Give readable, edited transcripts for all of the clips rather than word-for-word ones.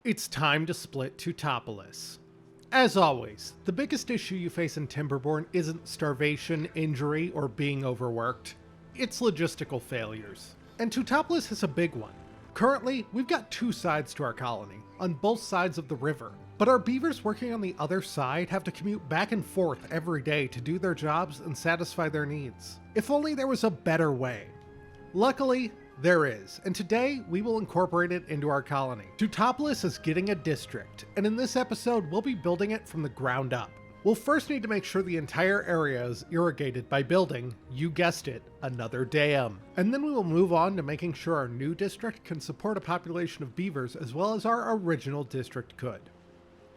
It's time to split Tutopolis. As always, the biggest issue you face in Timberborn isn't starvation, injury, or being overworked. It's logistical failures. And Tutopolis has a big one. Currently, we've got two sides to our colony, on both sides of the river. But our beavers working on the other side have to commute back and forth every day to do their jobs and satisfy their needs. If only there was a better way. Luckily, there is, and today we will incorporate it into our colony. Tutopolis is getting a district, and in this episode we'll be building it from the ground up. We'll first need to make sure the entire area is irrigated by building, you guessed it, another dam. And then we will move on to making sure our new district can support a population of beavers as well as our original district could.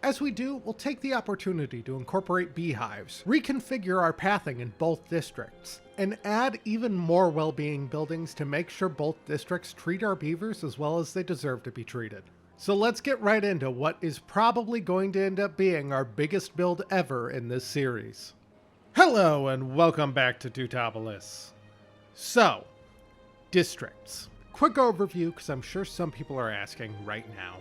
As we do, we'll take the opportunity to incorporate beehives, reconfigure our pathing in both districts, and add even more well-being buildings to make sure both districts treat our beavers as well as they deserve to be treated. So let's get right into what is probably going to end up being our biggest build ever in this series. Hello and welcome back to Tutopolis. So, districts. Quick overview, because I'm sure some people are asking right now.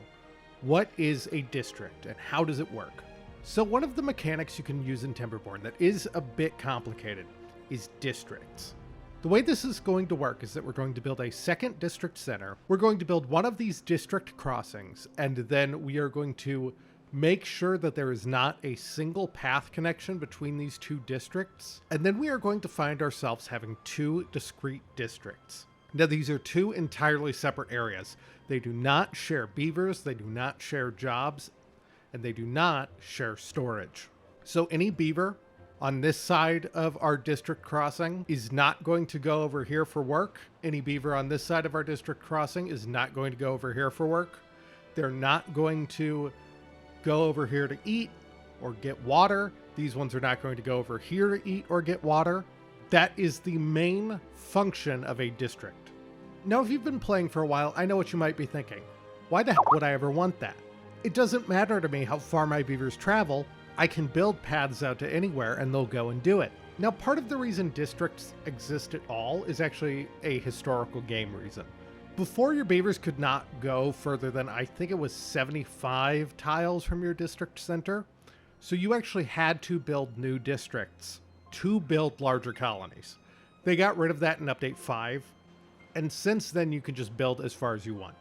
What is a district and how does it work? So one of the mechanics you can use in Timberborn that is a bit complicated is districts. The way this is going to work is that we're going to build a second district center. We're going to build one of these district crossings, and then we are going to make sure that there is not a single path connection between these two districts. And then we are going to find ourselves having two discrete districts. Now, these are two entirely separate areas. They do not share beavers, they do not share jobs, and they do not share storage. So any beaver on this side of our district crossing is not going to go over here for work. Any beaver on this side of our district crossing is not going to go over here for work. They're not going to go over here to eat or get water. These ones are not going to go over here to eat or get water. That is the main function of a district. Now, if you've been playing for a while, I know what you might be thinking. Why the hell would I ever want that? It doesn't matter to me how far my beavers travel. I can build paths out to anywhere and they'll go and do it. Now, part of the reason districts exist at all is actually a historical game reason. Before, your beavers could not go further than, I think it was 75 tiles from your district center. So you actually had to build new districts to build larger colonies. They got rid of that in update 5. And since then, you can just build as far as you want.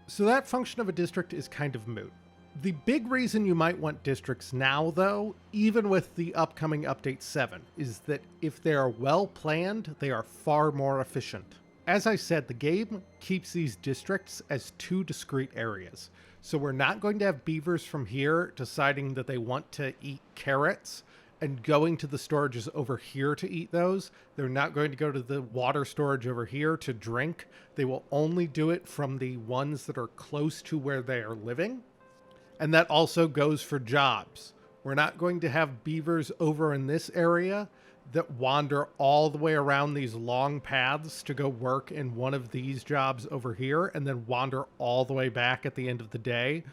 So that function of a district is kind of moot. The big reason you might want districts now, though, even with the upcoming update 7, is that if they are well planned, they are far more efficient. As I said, the game keeps these districts as two discrete areas. So we're not going to have beavers from here deciding that they want to eat carrots and going to the storages over here to eat those. They're not going to go to the water storage over here to drink. They will only do it from the ones that are close to where they are living. And that also goes for jobs. We're not going to have beavers over in this area that wander all the way around these long paths to go work in one of these jobs over here and then wander all the way back at the end of the day.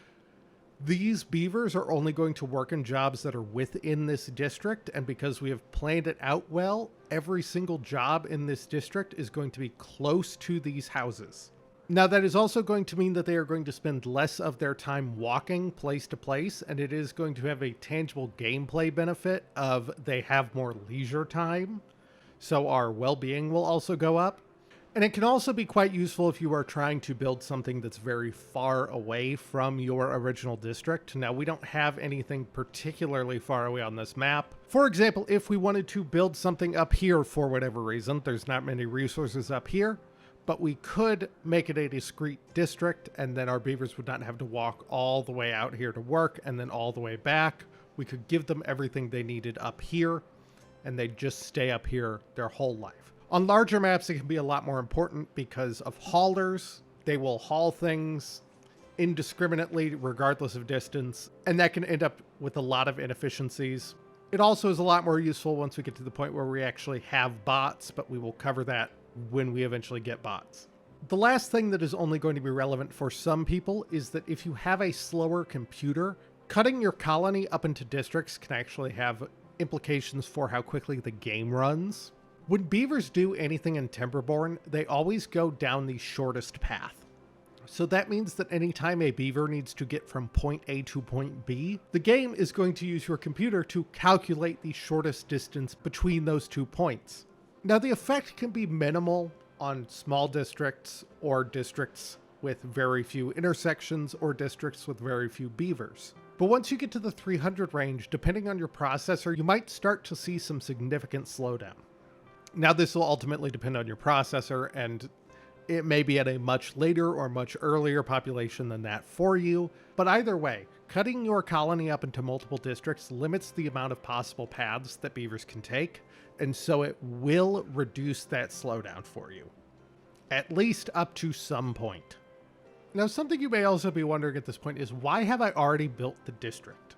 These beavers are only going to work in jobs that are within this district, and because we have planned it out well, every single job in this district is going to be close to these houses. Now, that is also going to mean that they are going to spend less of their time walking place to place, and it is going to have a tangible gameplay benefit of they have more leisure time, so our well-being will also go up. And it can also be quite useful if you are trying to build something that's very far away from your original district. Now, we don't have anything particularly far away on this map. For example, if we wanted to build something up here for whatever reason, there's not many resources up here, but we could make it a discrete district, and then our beavers would not have to walk all the way out here to work and then all the way back. We could give them everything they needed up here, and they'd just stay up here their whole life. On larger maps, it can be a lot more important because of haulers. They will haul things indiscriminately, regardless of distance, and that can end up with a lot of inefficiencies. It also is a lot more useful once we get to the point where we actually have bots, but we will cover that when we eventually get bots. The last thing that is only going to be relevant for some people is that if you have a slower computer, cutting your colony up into districts can actually have implications for how quickly the game runs. When beavers do anything in Timberborn, they always go down the shortest path. So that means that anytime a beaver needs to get from point A to point B, the game is going to use your computer to calculate the shortest distance between those 2 points. Now, the effect can be minimal on small districts or districts with very few intersections or districts with very few beavers. But once you get to the 300 range, depending on your processor, you might start to see some significant slowdown. Now, this will ultimately depend on your processor, and it may be at a much later or much earlier population than that for you. But either way, cutting your colony up into multiple districts limits the amount of possible paths that beavers can take, and so it will reduce that slowdown for you, at least up to some point. Now, something you may also be wondering at this point is, why have I already built the district?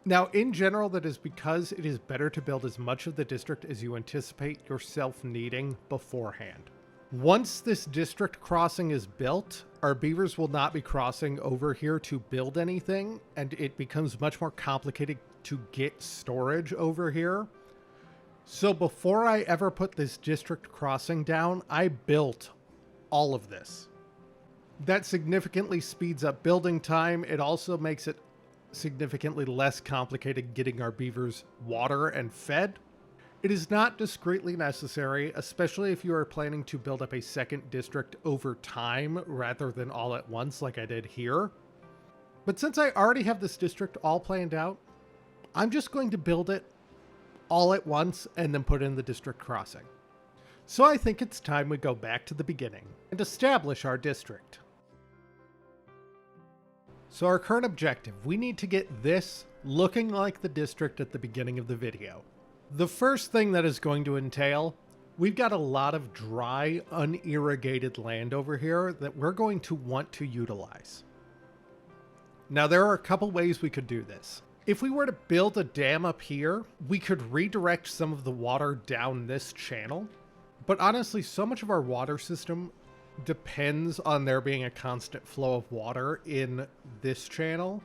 Now, in general, that is because it is better to build as much of the district as you anticipate yourself needing beforehand. Once this district crossing is built, our beavers will not be crossing over here to build anything, and it becomes much more complicated to get storage over here. So before I ever put this district crossing down, I built all of this. That significantly speeds up building time. It also makes it significantly less complicated getting our beavers water and fed. It is not discreetly necessary, especially if you are planning to build up a second district over time rather than all at once like I did here. But since I already have this district all planned out, I'm just going to build it all at once and then put in the district crossing. So I think it's time we go back to the beginning and establish our district. So our current objective, we need to get this looking like the district at the beginning of the video. The first thing that is going to entail, we've got a lot of dry, unirrigated land over here that we're going to want to utilize. Now, there are a couple ways we could do this. If we were to build a dam up here, we could redirect some of the water down this channel. But honestly, so much of our water system depends on there being a constant flow of water in this channel.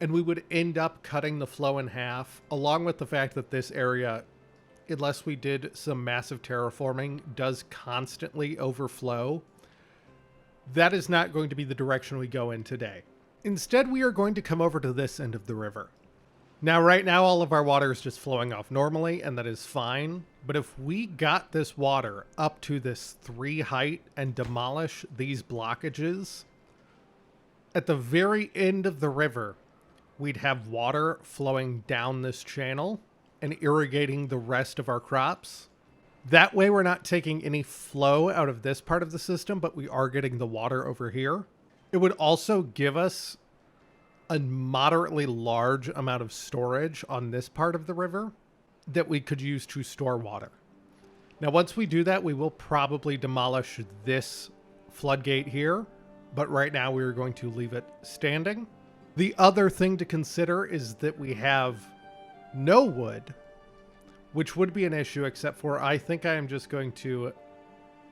And we would end up cutting the flow in half, along with the fact that this area, unless we did some massive terraforming, does constantly overflow. That is not going to be the direction we go in today. Instead, we are going to come over to this end of the river. Now, right now, all of our water is just flowing off normally, and that is fine. But if we got this water up to this 3 height and demolish these blockages, at the very end of the river, we'd have water flowing down this channel and irrigating the rest of our crops. That way, we're not taking any flow out of this part of the system, but we are getting the water over here. It would also give us a moderately large amount of storage on this part of the river that we could use to store water. Now, once we do that, we will probably demolish this floodgate here, but right now we're going to leave it standing. The other thing to consider is that we have no wood, which would be an issue, except for I think I am just going to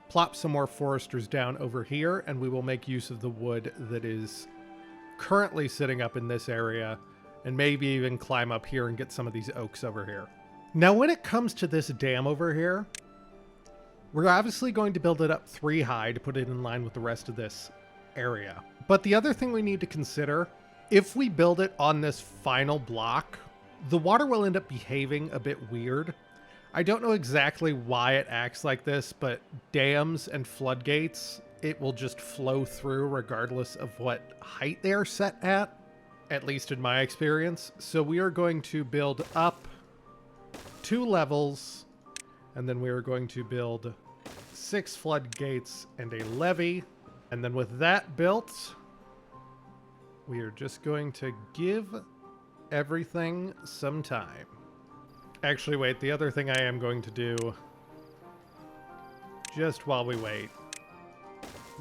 plop some more foresters down over here, and we will make use of the wood that is currently sitting up in this area, and maybe even climb up here and get some of these oaks over here. Now, when it comes to this dam over here, we're obviously going to build it up 3 high to put it in line with the rest of this area. But the other thing we need to consider, if we build it on this final block, the water will end up behaving a bit weird. I don't know exactly why it acts like this, but dams and floodgates, it will just flow through regardless of what height they are set at least in my experience. So we are going to build up 2 levels, and then we are going to build 6 floodgates and a levee. And then with that built, we are just going to give everything some time. Actually, wait, the other thing I am going to do, just while we wait,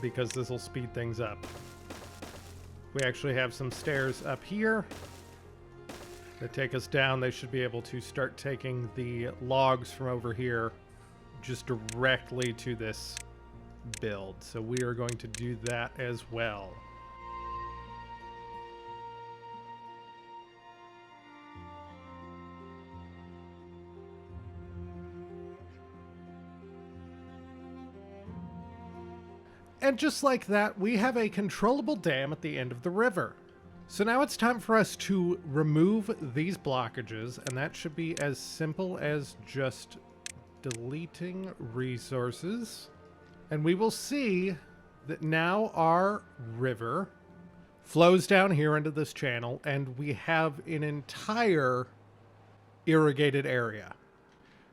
because this will speed things up. We actually have some stairs up here that take us down. They should be able to start taking the logs from over here just directly to this build. So we are going to do that as well. And just like that, we have a controllable dam at the end of the river. So now it's time for us to remove these blockages, and that should be as simple as just deleting resources. And we will see that now our river flows down here into this channel, and we have an entire irrigated area.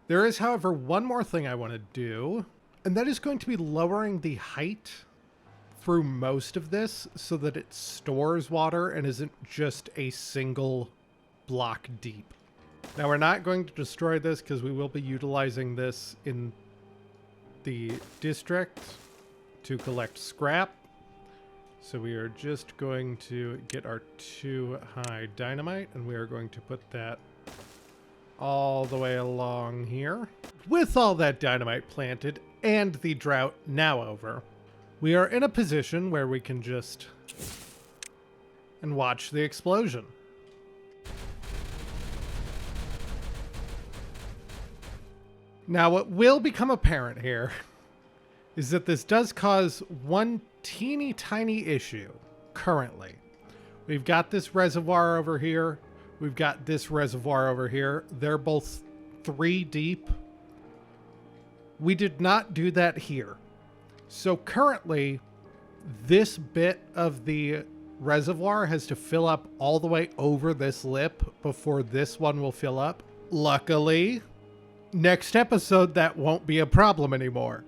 There is, however, one more thing I want to do, and that is going to be lowering the height through most of this so that it stores water and isn't just a single block deep. Now, we're not going to destroy this because we will be utilizing this in the district to collect scrap. So we are just going to get our 2 high dynamite, and we are going to put that all the way along here. With all that dynamite planted and the drought now over, we are in a position where we can just and watch the explosion. Now, what will become apparent here is that this does cause one teeny tiny issue currently. We've got this reservoir over here. We've got this reservoir over here. They're both 3 deep. We did not do that here. So currently, this bit of the reservoir has to fill up all the way over this lip before this one will fill up. Luckily, next episode, that won't be a problem anymore.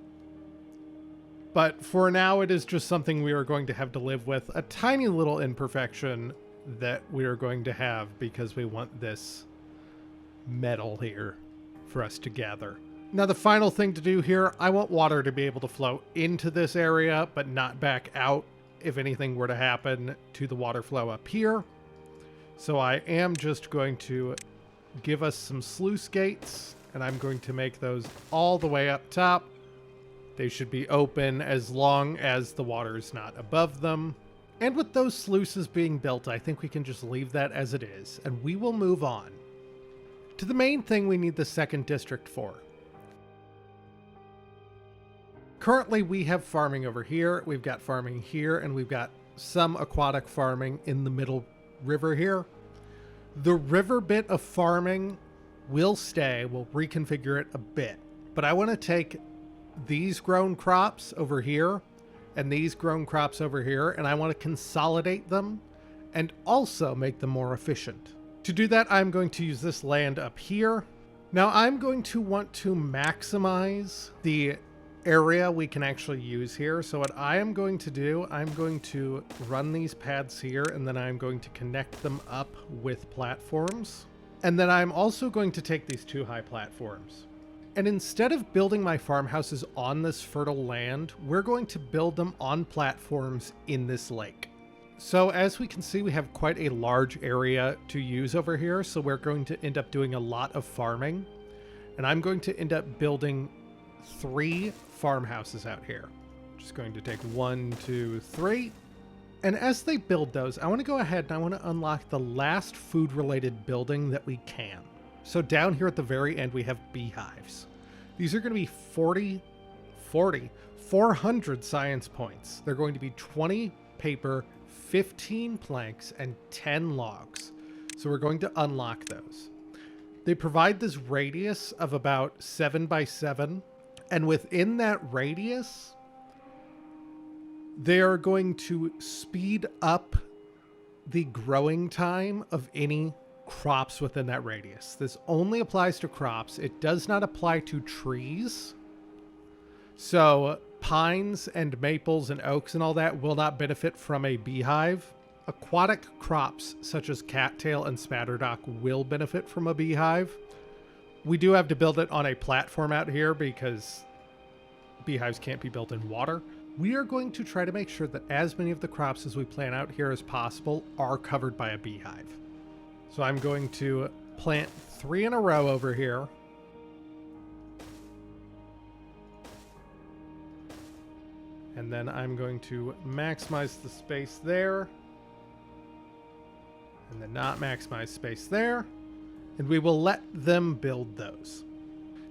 But for now, it is just something we are going to have to live with. A tiny little imperfection that we are going to have because we want this metal here for us to gather. Now, the final thing to do here, I want water to be able to flow into this area, but not back out if anything were to happen to the water flow up here. So I am just going to give us some sluice gates, and I'm going to make those all the way up top. They should be open as long as the water is not above them. And with those sluices being built, I think we can just leave that as it is, and we will move on to the main thing we need the second district for. Currently, we have farming over here, we've got farming here, and we've got some aquatic farming in the middle river here. The river bit of farming will stay. We'll reconfigure it a bit. But I want to take these grown crops over here and these grown crops over here, and I want to consolidate them and also make them more efficient. To do that, I'm going to use this land up here. Now, I'm going to want to maximize the area we can actually use here. So what I am going to do, I'm going to run these pads here, and then I'm going to connect them up with platforms. And then I'm also going to take these 2 high platforms. And instead of building my farmhouses on this fertile land, we're going to build them on platforms in this lake. So as we can see, we have quite a large area to use over here. So we're going to end up doing a lot of farming. And I'm going to end up building 3 farmhouses out here. Just going to take 1, 2, 3. And as they build those, I want to go ahead and I want to unlock the last food-related building that we can. So down here at the very end, we have beehives. These are going to be 400 science points. They're going to be 20 paper, 15 planks, and 10 logs. So we're going to unlock those. They provide this radius of about 7 by 7. And within that radius, they are going to speed up the growing time of any crops within that radius. This only applies to crops. It does not apply to trees. So pines and maples and oaks and all that will not benefit from a beehive. Aquatic crops such as cattail and spatterdock will benefit from a beehive. We do have to build it on a platform out here because beehives can't be built in water. We are going to try to make sure that as many of the crops as we plant out here as possible are covered by a beehive. So I'm going to plant 3 in a row over here. And then I'm going to maximize the space there. And then not maximize space there. And we will let them build those.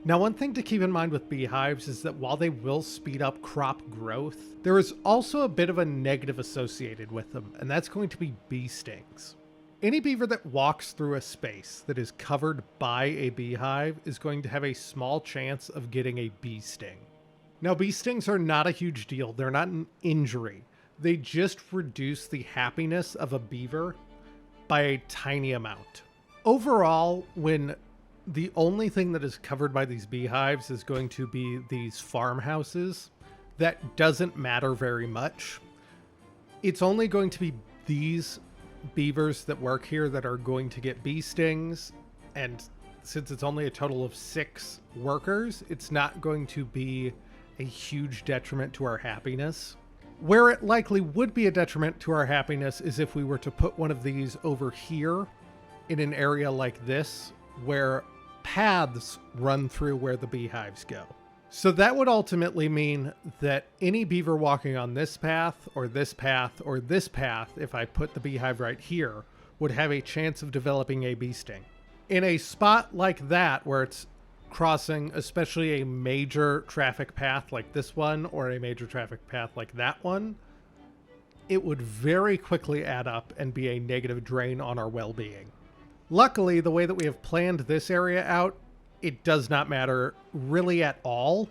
Now, one thing to keep in mind with beehives is that while they will speed up crop growth, there is also a bit of a negative associated with them, and that's going to be bee stings. Any beaver that walks through a space that is covered by a beehive is going to have a small chance of getting a bee sting. Now, bee stings are not a huge deal. They're not an injury. They just reduce the happiness of a beaver by a tiny amount. Overall, when the only thing that is covered by these beehives is going to be these farmhouses, that doesn't matter very much. It's only going to be these beavers that work here that are going to get bee stings, and since it's only a total of 6 workers, it's not going to be a huge detriment to our happiness. Where it likely would be a detriment to our happiness is if we were to put one of these over here in an area like this, where paths run through where the beehives go. So that would ultimately mean that any beaver walking on this path, or this path, or this path, if I put the beehive right here, would have a chance of developing a bee sting. In a spot like that, where it's crossing especially a major traffic path like this one, or a major traffic path like that one, it would very quickly add up and be a negative drain on our well-being. Luckily, the way that we have planned this area out, it does not matter really at all,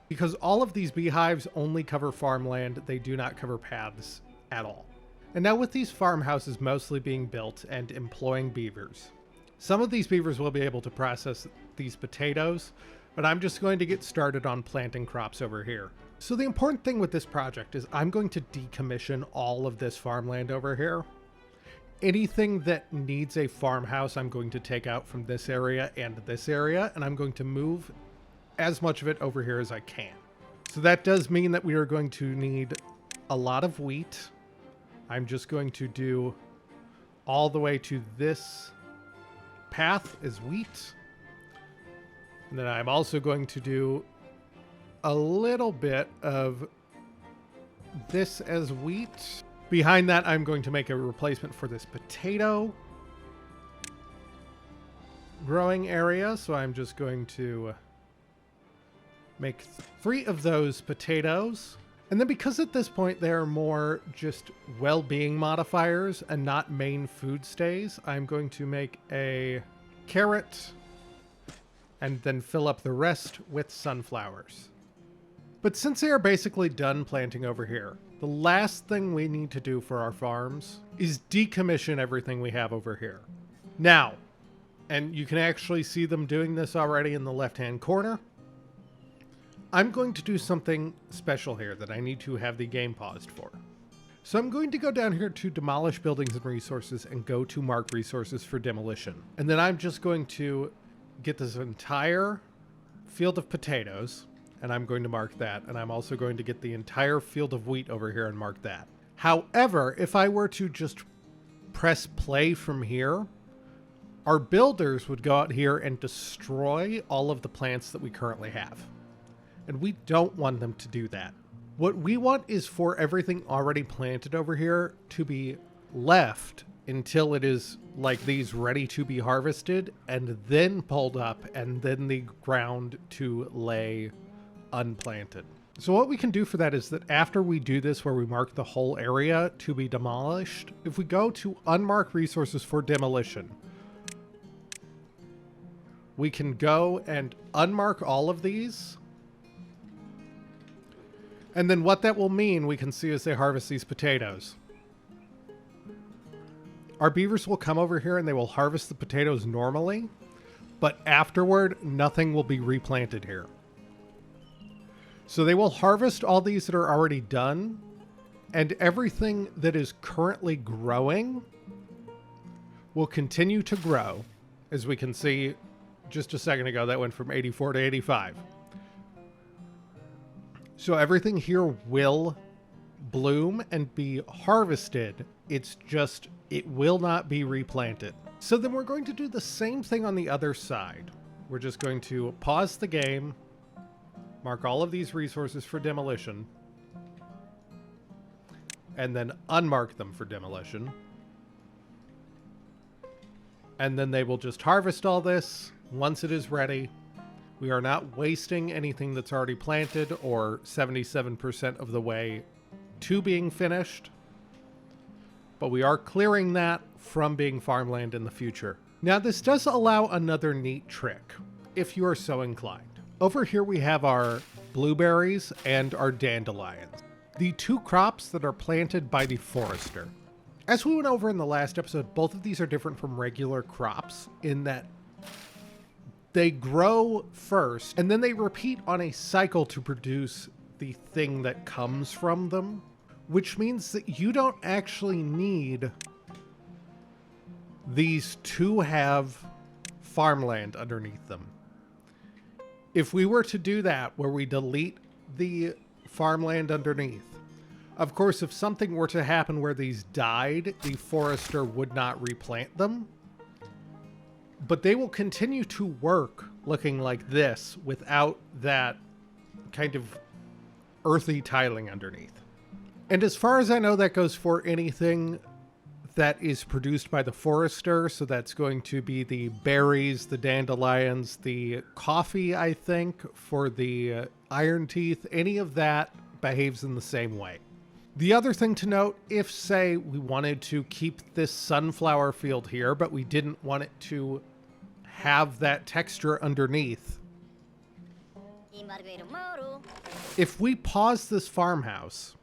because all of these beehives only cover farmland. They do not cover paths at all. And now with these farmhouses mostly being built and employing beavers, some of these beavers will be able to process these potatoes, but I'm just going to get started on planting crops over here. So the important thing with this project is I'm going to decommission all of this farmland over here. Anything that needs a farmhouse, I'm going to take out from this area and this area, and I'm going to move as much of it over here as I can. So that does mean that we are going to need a lot of wheat. I'm just going to do all the way to this path is wheat. And then I'm also going to do a little bit of this as wheat. Behind that, I'm going to make a replacement for this potato growing area. So I'm just going to make 3 of those potatoes. And then because at this point they are more just well-being modifiers and not main food stays, I'm going to make a carrot and then fill up the rest with sunflowers. But since they are basically done planting over here, the last thing we need to do for our farms is decommission everything we have over here. Now, and you can actually see them doing this already in the left-hand corner, I'm going to do something special here that I need to have the game paused for. So I'm going to go down here to demolish buildings and resources and go to mark resources for demolition. And then I'm just going to get this entire field of potatoes, and I'm going to mark that. And I'm also going to get the entire field of wheat over here and mark that. However, if I were to just press play from here, our builders would go out here and destroy all of the plants that we currently have. And we don't want them to do that. What we want is for everything already planted over here to be left until it is like these ready to be harvested and then pulled up and then the ground to lay unplanted. So what we can do for that is that after we do this where we mark the whole area to be demolished, if we go to unmark resources for demolition, we can go and unmark all of these. And then what that will mean, we can see as they harvest these potatoes. Our beavers will come over here and they will harvest the potatoes normally, but afterward, nothing will be replanted here. So they will harvest all these that are already done, and everything that is currently growing will continue to grow. As we can see just a second ago, that went from 84 to 85. So everything here will bloom and be harvested. It's just, it will not be replanted. So then we're going to do the same thing on the other side. We're just going to pause the game, mark all of these resources for demolition, and then unmark them for demolition. And then they will just harvest all this once it is ready. We are not wasting anything that's already planted or 77% of the way to being finished. But we are clearing that from being farmland in the future. Now, this does allow another neat trick, if you are so inclined. Over here we have our blueberries and our dandelions, the two crops that are planted by the forester. As we went over in the last episode, both of these are different from regular crops in that they grow first and then they repeat on a cycle to produce the thing that comes from them, which means that you don't actually need these to have farmland underneath them. If we were to do that, where we delete the farmland underneath, of course, if something were to happen where these died, the forester would not replant them. But they will continue to work looking like this without that kind of earthy tiling underneath. And as far as I know, that goes for anything that is produced by the forester. So that's going to be the berries, the dandelions, the coffee, I think, for the iron teeth. Any of that behaves in the same way. The other thing to note, if, say, we wanted to keep this sunflower field here, but we didn't want it to have that texture underneath, if we pause this farmhouse,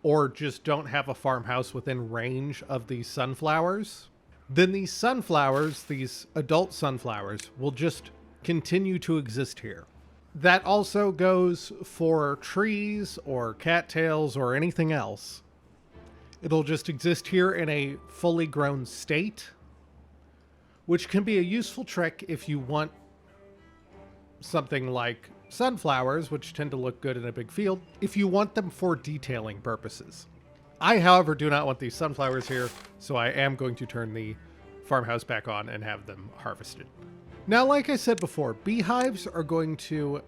or just don't have a farmhouse within range of these sunflowers, then these sunflowers, these adult sunflowers, will just continue to exist here. That also goes for trees or cattails or anything else. It'll just exist here in a fully grown state, which can be a useful trick if you want something like sunflowers, which tend to look good in a big field, if you want them for detailing purposes. I, however, do not want these sunflowers here, so I am going to turn the farmhouse back on and have them harvested. Now, like I said before, beehives are going to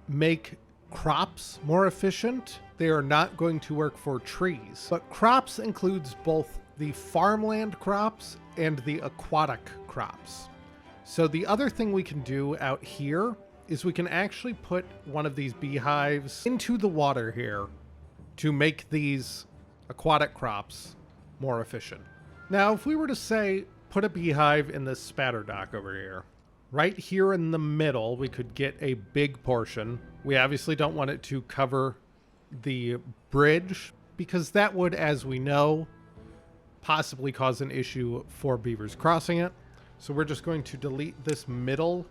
make crops more efficient. They are not going to work for trees, but crops includes both the farmland crops and the aquatic crops. So the other thing we can do out here is we can actually put one of these beehives into the water here to make these aquatic crops more efficient. Now, if we were to say, put a beehive in this spatter dock over here, right here in the middle, we could get a big portion. We obviously don't want it to cover the bridge because that would, as we know, possibly cause an issue for beavers crossing it. So we're just going to delete this middle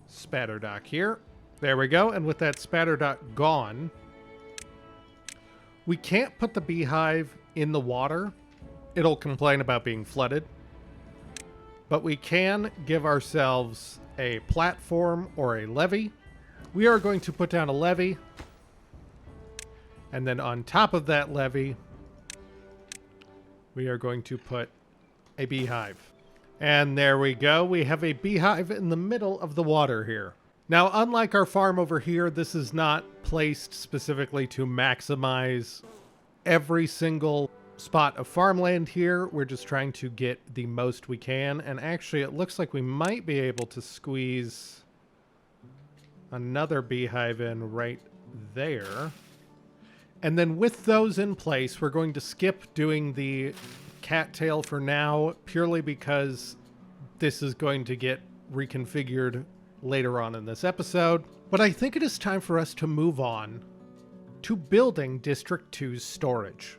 spatter dock here. There we go. And with that spatter dock gone, we can't put the beehive in the water. It'll complain about being flooded. But we can give ourselves a platform or a levee. We are going to put down a levee. And then on top of that levee, we are going to put a beehive. And there we go. We have a beehive in the middle of the water here. Now, unlike our farm over here, this is not placed specifically to maximize every single spot of farmland here. We're just trying to get the most we can. And actually, it looks like we might be able to squeeze another beehive in right there. And then with those in place, we're going to skip doing the cattail for now, purely because this is going to get reconfigured later on in this episode. But I think it is time for us to move on to building District 2's storage.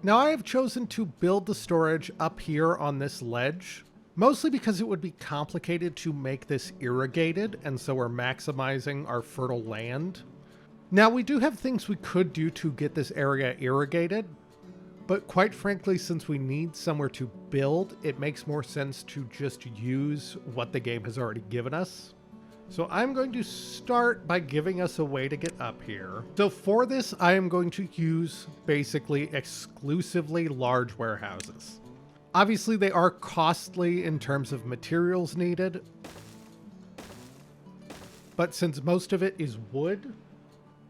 Now, I have chosen to build the storage up here on this ledge, mostly because it would be complicated to make this irrigated, and so we're maximizing our fertile land. Now, we do have things we could do to get this area irrigated, but quite frankly, since we need somewhere to build, it makes more sense to just use what the game has already given us. So I'm going to start by giving us a way to get up here. So for this, I am going to use basically exclusively large warehouses. Obviously, they are costly in terms of materials needed, but since most of it is wood,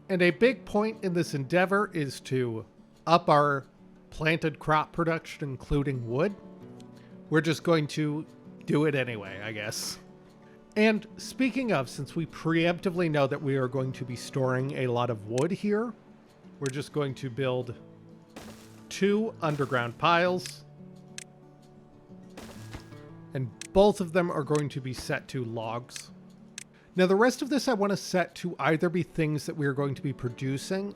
and a big point in this endeavor is to up our planted crop production, including wood, we're just going to do it anyway, I guess. And speaking of, since we preemptively know that we are going to be storing a lot of wood here, we're just going to build 2 underground piles. And both of them are going to be set to logs. Now the rest of this I want to set to either be things that we are going to be producing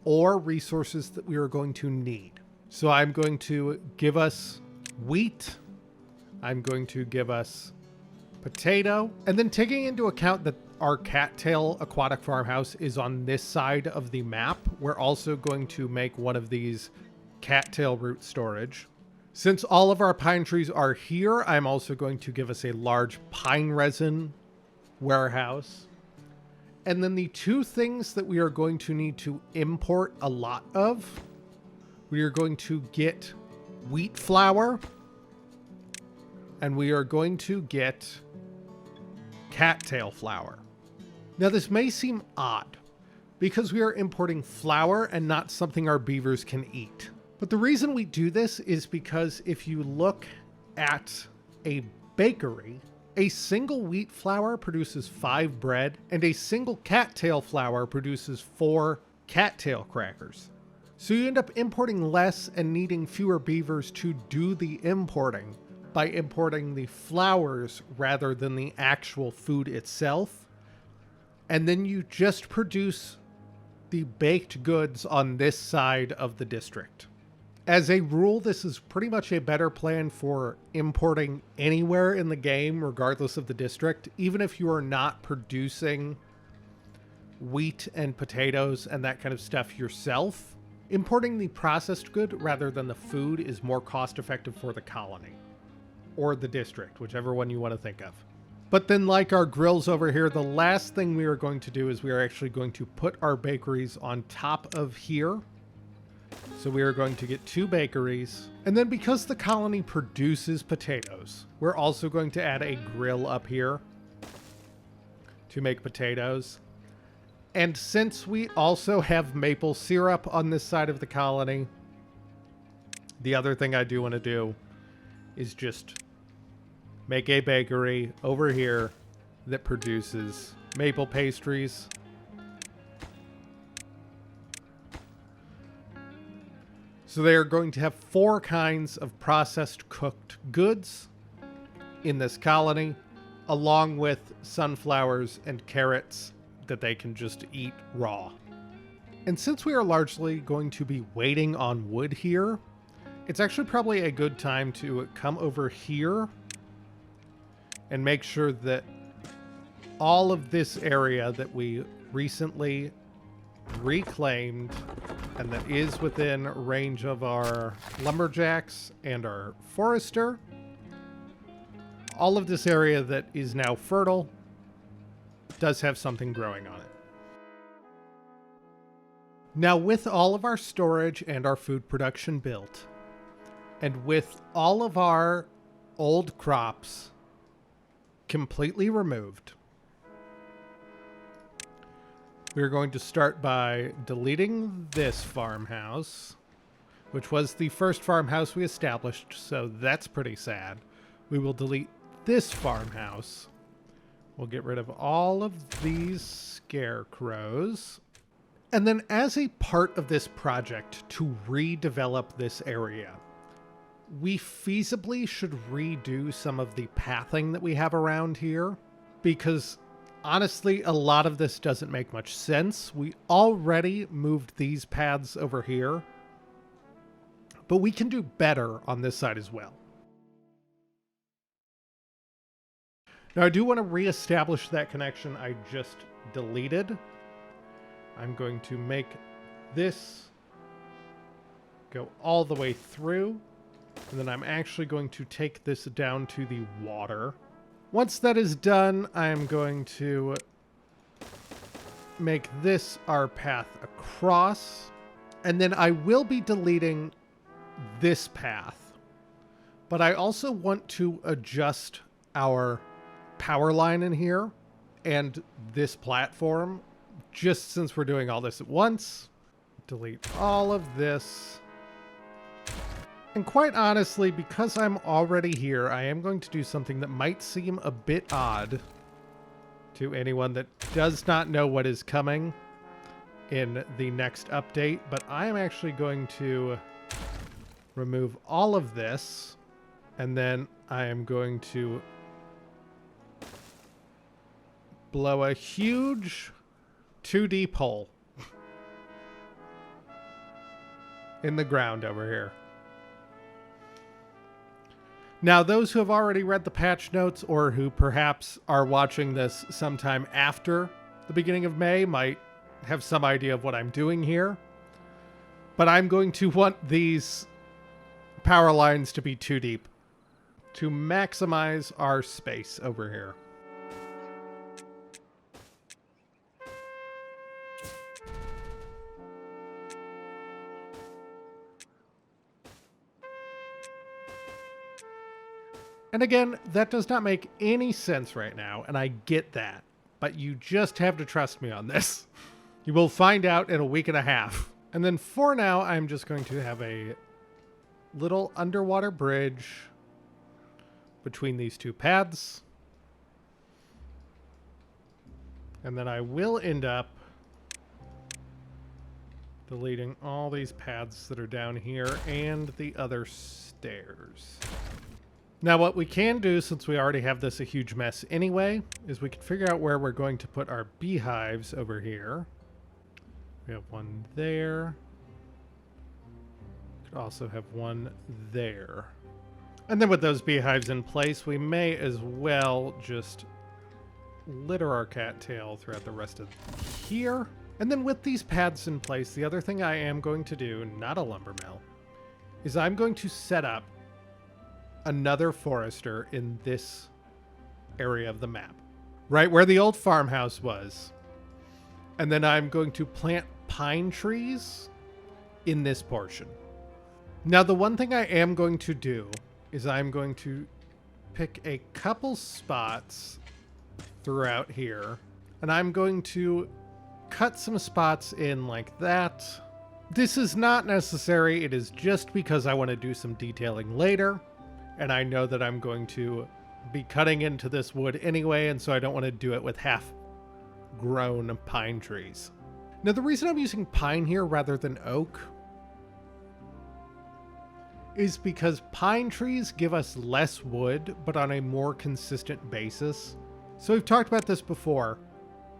or resources that we are going to need. So I'm going to give us wheat. I'm going to give us potato. And then taking into account that our cattail aquatic farmhouse is on this side of the map, we're also going to make one of these cattail root storage. Since all of our pine trees are here, I'm also going to give us a large pine resin warehouse. And then the 2 things that we are going to need to import a lot of, we are going to get wheat flour, and we are going to get cattail flour. Now this may seem odd, because we are importing flour and not something our beavers can eat. But the reason we do this is because if you look at a bakery, a single wheat flour produces 5 bread, and a single cattail flour produces 4 cattail crackers. So you end up importing less and needing fewer beavers to do the importing by importing the flours rather than the actual food itself. And then you just produce the baked goods on this side of the district. As a rule, this is pretty much a better plan for importing anywhere in the game, regardless of the district, even if you are not producing wheat and potatoes and that kind of stuff yourself. Importing the processed good rather than the food is more cost effective for the colony or the district, whichever one you want to think of. But then, like our grills over here, the last thing we are going to do is we are actually going to put our bakeries on top of here. So we are going to get 2 bakeries. And then because the colony produces potatoes, we're also going to add a grill up here to make potatoes. And since we also have maple syrup on this side of the colony, the other thing I do want to do is just make a bakery over here that produces maple pastries. So they are going to have 4 kinds of processed cooked goods in this colony, along with sunflowers and carrots that they can just eat raw. And since we are largely going to be waiting on wood here, it's actually probably a good time to come over here and make sure that all of this area that we recently reclaimed and that is within range of our lumberjacks and our forester, all of this area that is now fertile does have something growing on it. Now, with all of our storage and our food production built, and with all of our old crops completely removed, we're going to start by deleting this farmhouse, which was the first farmhouse we established, so that's pretty sad. We will delete this farmhouse. We'll get rid of all of these scarecrows. And then as a part of this project to redevelop this area, we feasibly should redo some of the pathing that we have around here, because honestly, a lot of this doesn't make much sense. We already moved these paths over here, but we can do better on this side as well. Now, I do want to reestablish that connection I just deleted. I'm going to make this go all the way through, and then I'm actually going to take this down to the water. Once that is done, I'm going to make this our path across, and then I will be deleting this path. But I also want to adjust our power line in here and this platform, just since we're doing all this at once. Delete all of this. And quite honestly, because I'm already here, I am going to do something that might seem a bit odd, to anyone that does not know what is coming in the next update, but I am actually going to remove all of this, and then I am going to blow a huge 2D hole in the ground over here. Now, those who have already read the patch notes or who perhaps are watching this sometime after the beginning of May might have some idea of what I'm doing here. But I'm going to want these power lines to be too deep to maximize our space over here. And again, that does not make any sense right now, and I get that. But you just have to trust me on this. You will find out in a week and a half. And then for now, I'm just going to have a little underwater bridge between these two paths. And then I will end up deleting all these paths that are down here and the other stairs. Now, what we can do, since we already have this a huge mess anyway, is we can figure out where we're going to put our beehives over here. We have one there. Could also have one there. And then with those beehives in place, we may as well just litter our cattail throughout the rest of here. And then with these paths in place, the other thing I am going to do, not a lumber mill, is I'm going to set up another forester in this area of the map, right where the old farmhouse was. And then I'm going to plant pine trees in this portion. Now, the one thing I am going to do is I'm going to pick a couple spots throughout here, and I'm going to cut some spots in like that. This is not necessary. It is just because I want to do some detailing later. And I know that I'm going to be cutting into this wood anyway, and so I don't want to do it with half-grown pine trees. Now, the reason I'm using pine here rather than oak is because pine trees give us less wood, but on a more consistent basis. So we've talked about this before.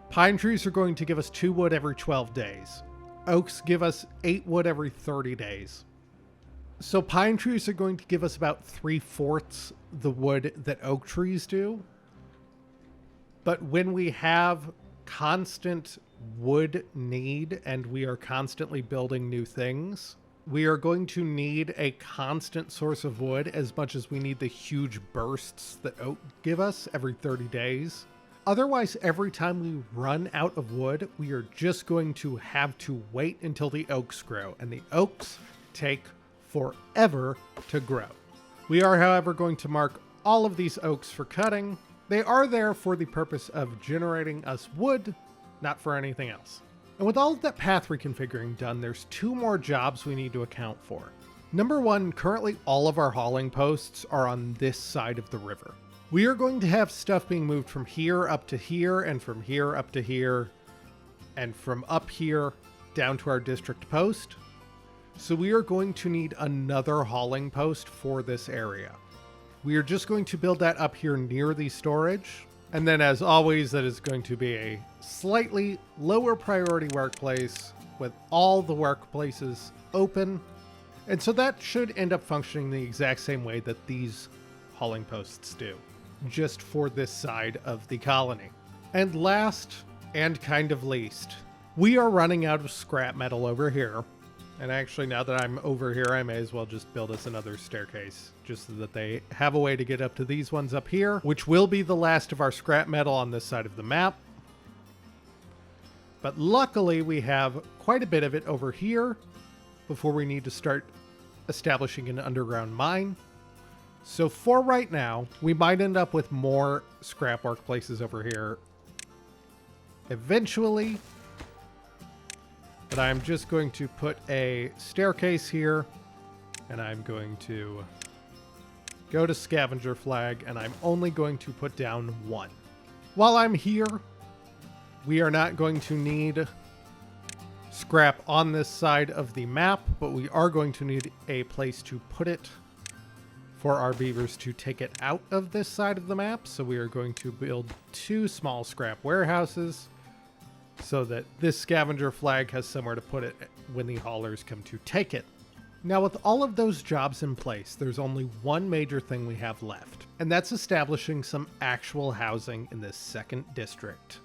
Pine trees are going to give us 2 wood every 12 days. Oaks give us 8 wood every 30 days. So pine trees are going to give us about 3/4 the wood that oak trees do. But when we have constant wood need and we are constantly building new things, we are going to need a constant source of wood as much as we need the huge bursts that oak give us every 30 days. Otherwise, every time we run out of wood, we are just going to have to wait until the oaks grow, and the oaks take forever to grow. We are, however, going to mark all of these oaks for cutting. They are there for the purpose of generating us wood, not for anything else. And with all of that path reconfiguring done, there's 2 more jobs we need to account for. Number 1, currently all of our hauling posts are on this side of the river. We are going to have stuff being moved from here up to here, and from here up to here, and from up here down to our district post. So we are going to need another hauling post for this area. We are just going to build that up here near the storage. And then, as always, that is going to be a slightly lower priority workplace with all the workplaces open. And so that should end up functioning the exact same way that these hauling posts do, just for this side of the colony. And last, and kind of least, we are running out of scrap metal over here. And actually, now that I'm over here, I may as well just build us another staircase, just so that they have a way to get up to these ones up here, which will be the last of our scrap metal on this side of the map. But luckily, we have quite a bit of it over here before we need to start establishing an underground mine. So for right now, we might end up with more scrap workplaces over here eventually. But I'm just going to put a staircase here, and I'm going to go to scavenger flag, and I'm only going to put down 1. While I'm here, We are not going to need scrap on this side of the map, but we are going to need a place to put it for our beavers to take it out of this side of the map. So we are going to build 2 small scrap warehouses so that this scavenger flag has somewhere to put it when the haulers come to take it. Now, with all of those jobs in place, there's only one major thing we have left, and that's establishing some actual housing in this second district.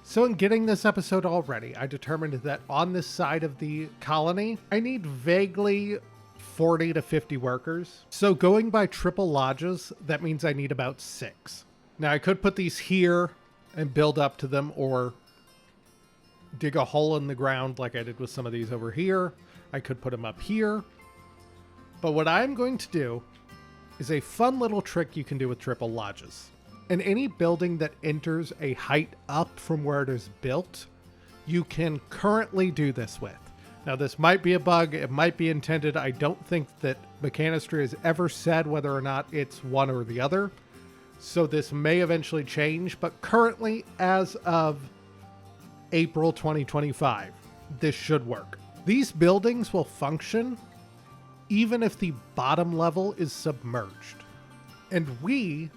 So in getting this episode all ready, I determined that on this side of the colony, I need vaguely 40 to 50 workers. So going by triple lodges, that means I need about 6. Now I could put these here and build up to them, or dig a hole in the ground like I did with some of these over here. I could put them up here. But what I'm going to do is a fun little trick you can do with triple lodges. In any building that enters a height up from where it is built, you can currently do this with. Now, this might be a bug. It might be intended. I don't think that Mechanistry has ever said whether or not it's one or the other. So this may eventually change. But currently, as of April 2025, this should work. These buildings will function even if the bottom level is submerged. And we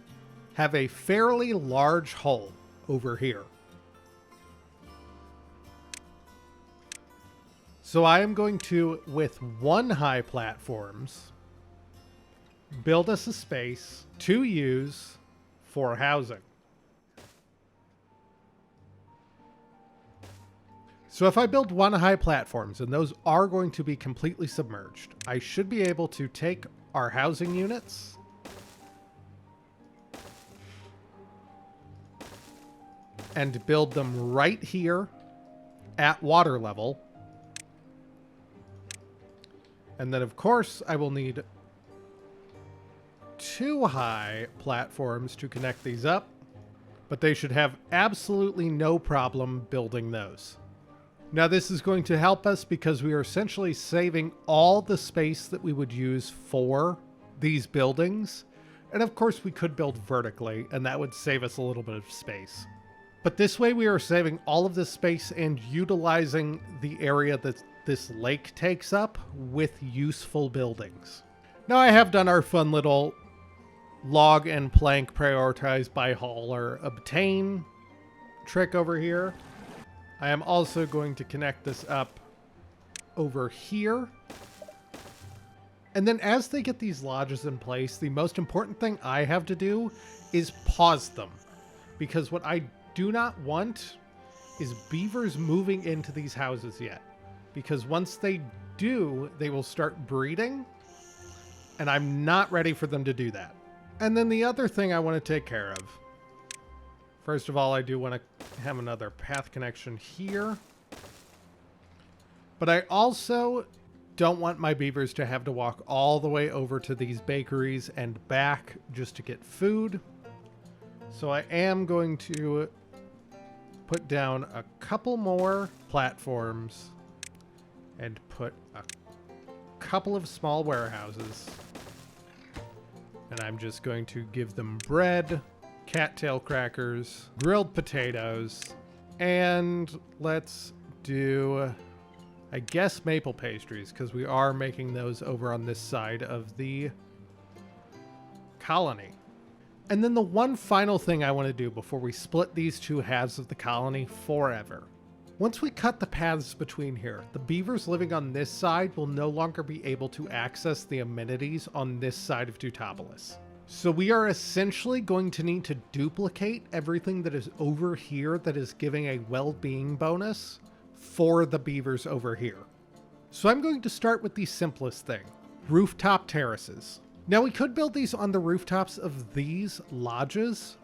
have a fairly large hole over here. So I am going to, with 1 high platforms, build us a space to use for housing. So if I build 1 high platforms, and those are going to be completely submerged, I should be able to take our housing units and build them right here at water level. And then, of course, I will need 2 high platforms to connect these up, but they should have absolutely no problem building those. Now, this is going to help us because we are essentially saving all the space that we would use for these buildings. And of course, we could build vertically, and that would save us a little bit of space. But this way, we are saving all of this space and utilizing the area that this lake takes up with useful buildings. Now, I have done our fun little log and plank prioritized by hauler obtain trick over here. I am also going to connect this up over here. And then as they get these lodges in place, the most important thing I have to do is pause them. Because what I do not want is beavers moving into these houses yet. Because once they do, they will start breeding. And I'm not ready for them to do that. And then the other thing I want to take care of. First of all, I do want to have another path connection here. But I also don't want my beavers to have to walk all the way over to these bakeries and back just to get food. So I am going to put down a couple more platforms and put a couple of small warehouses. And I'm just going to give them bread, cattail crackers, grilled potatoes, and let's do, I guess, maple pastries, because we are making those over on this side of the colony. And then the one final thing I want to do before we split these 2 halves of the colony forever. Once we cut the paths between here, the beavers living on this side will no longer be able to access the amenities on this side of Tutopolis. So we are essentially going to need to duplicate everything that is over here that is giving a well-being bonus for the beavers over here. So I'm going to start with the simplest thing, rooftop terraces. Now we could build these on the rooftops of these lodges,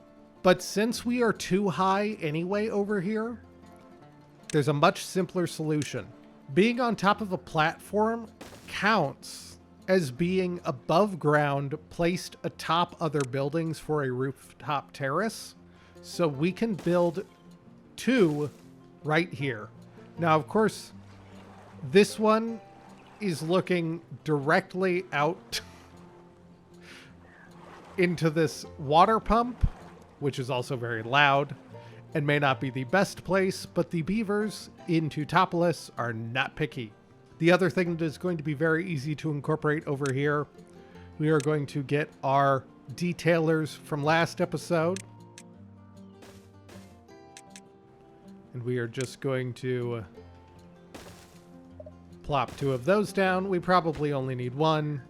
but since we are too high anyway over here, there's a much simpler solution. Being on top of a platform counts as being above ground, placed atop other buildings for a rooftop terrace. So we can build 2 right here. Now, of course, this one is looking directly out into this water pump, which is also very loud. and may not be the best place, but the beavers in Tutopolis are not picky. The other thing that is going to be very easy to incorporate over here, we are going to get our detailers from last episode. And we are just going to plop 2 of those down. We probably only need 1.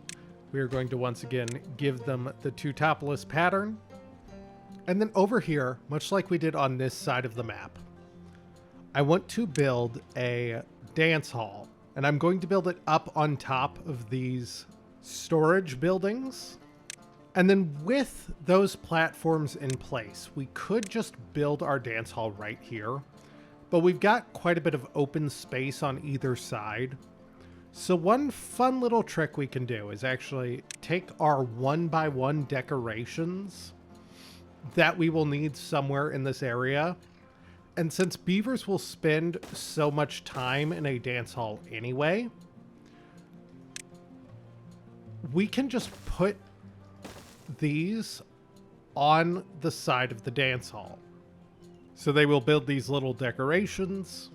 We are going to once again give them the Tutopolis pattern. And then over here, much like we did on this side of the map, I want to build a dance hall. And I'm going to build it up on top of these storage buildings. And then with those platforms in place, we could just build our dance hall right here. But we've got quite a bit of open space on either side. So one fun little trick we can do is actually take our 1x1 decorations that we will need somewhere in this area. And since beavers will spend so much time in a dance hall anyway, we can just put these on the side of the dance hall. So they will build these little decorations,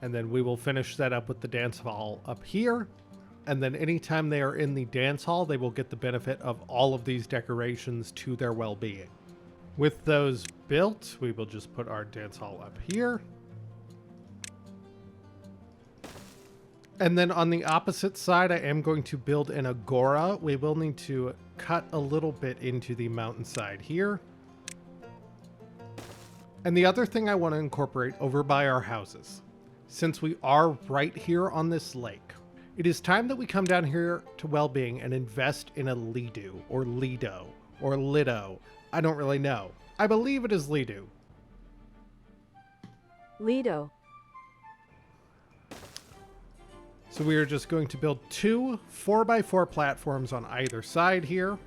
and then we will finish that up with the dance hall up here. And then anytime they are in the dance hall, they will get the benefit of all of these decorations to their well-being. With those built, we will just put our dance hall up here. And then on the opposite side, I am going to build an agora. We will need to cut a little bit into the mountainside here. And the other thing I want to incorporate over by our houses, since we are right here on this lake, it is time that we come down here to Wellbeing and invest in a Lido, or Lido, or Lido. I don't really know. I believe it is Lido. Lido. So we are just going to build 2 4x4 platforms on either side here.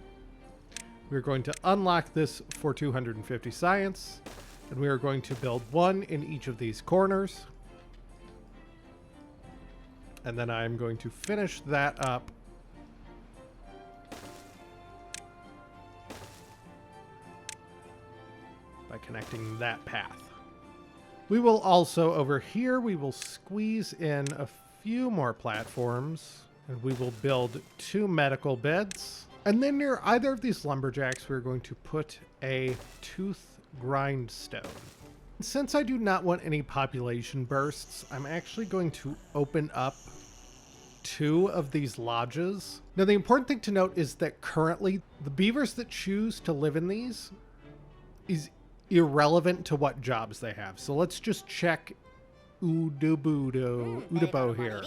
We're going to unlock this for 250 science, and we are going to build 1 in each of these corners. And then I'm going to finish that up by connecting that path. We will also, over here, we will squeeze in a few more platforms, and we will build 2 medical beds. And then near either of these lumberjacks, we're going to put a tooth grindstone. Since I do not want any population bursts, I'm actually going to open up 2 of these lodges. Now, the important thing to note is that currently the beavers that choose to live in these is irrelevant to what jobs they have. So let's just check Udabo here.